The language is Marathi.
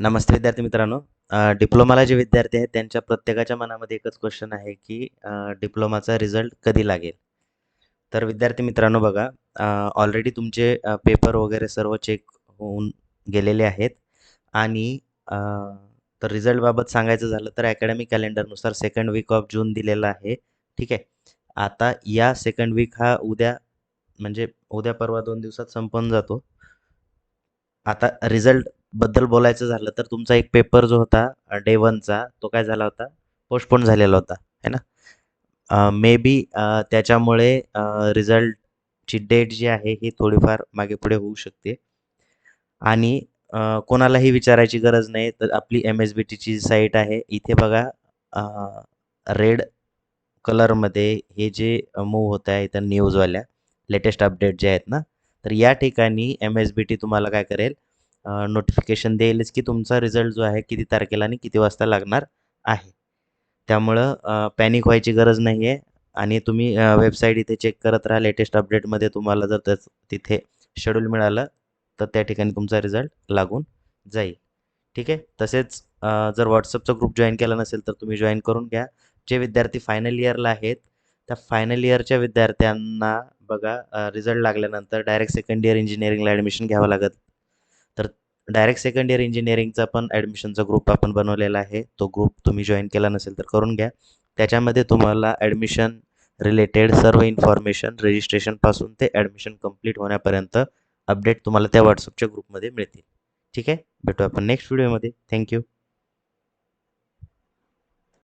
नमस्ते विद्यार्थी मित्रांनो. डिप्लोमाला जे विद्यार्थी आहेत त्यांच्या प्रत्येकाच्या मनामध्ये एकच क्वेश्चन आहे की डिप्लोमाचा रिझल्ट कधी लागेल? तर विद्यार्थी मित्रांनो बघा, ऑलरेडी तुमचे पेपर वगैरे सर्व चेक होऊन गेलेले आहेत आणि अ, तर रिझल्टबाबत सांगायचं झालं तर अकॅडमिक कॅलेंडरनुसार सेकंड वीक ऑफ जून दिलेला आहे. ठीक आहे. आता या सेकंड वीक हा उद्या म्हणजे उद्या परवा 2 दिवसात संपून जातो. आता रिझल्टबद्दल बोलायचं झालं तर तुमचा एक पेपर जो होता डे 1चा तो काय झाला होता? पोस्टपोन झालेला होता, है ना? मे बी त्याच्यामुळे रिझल्टची डेट जी आहे ही थोडीफार मागे-पुढे होऊ शकते आणि कोणालाही विचारायची गरज नाही. तर आपली एम-एस-बी-टीची साईट आहे. इथे बघा रेड कलरमध्ये हे जे मूव्ह होत आहे इथं न्यूजवाल्या लेटेस्ट अपडेट जे आहेत ना, तर या ठिकाणी एम-एस-बी-टी तुम्हाला काय करेल नोटिफिकेशन देईलच की तुमचा रिझल्ट जो आहे किती तारखेला आणि किती वाजता लागणार आहे. त्यामुळं पॅनिक व्हायची गरज नाही आहे आणि तुम्ही वेबसाईट इथे चेक करत राहा. लेटेस्ट अपडेटमध्ये तुम्हाला जर तिथे शेड्यूल मिळालं, तर त्या ठिकाणी तुमचा रिझल्ट लागून जाईल. ठीक आहे. तसेच जर WhatsAppचा ग्रुप जॉइन केला नसेल, तर तुम्ही जॉइन करून घ्या. जे विद्यार्थी फायनल इयरला आहेत, त्या फायनल इयरच्या विद्यार्थ्यांना बघा रिझल्ट लागल्यानंतर डायरेक्ट सेकंड इयर इंजिनिअरिंगला ॲडमिशन घ्यावं लागत. तर डायरेक्ट सेकंड इयर इंजिनिअरिंगचा पण ॲडमिशनचा ग्रुप आपण बनवलेला आहे. तो ग्रुप तुम्ही जॉइन केला नसेल तर करून घ्या. त्याच्यामध्ये तुम्हाला ॲडमिशन रिलेटेड सर्व इन्फॉर्मेशन रजिस्ट्रेशनपासून ते ॲडमिशन कंप्लीट होण्यापर्यंत अपडेट तुम्हाला त्या WhatsAppच्या ग्रुपमध्ये मिळतील. ठीक आहे. भेटू आपण नेक्स्ट व्हिडिओमध्ये. Thank you.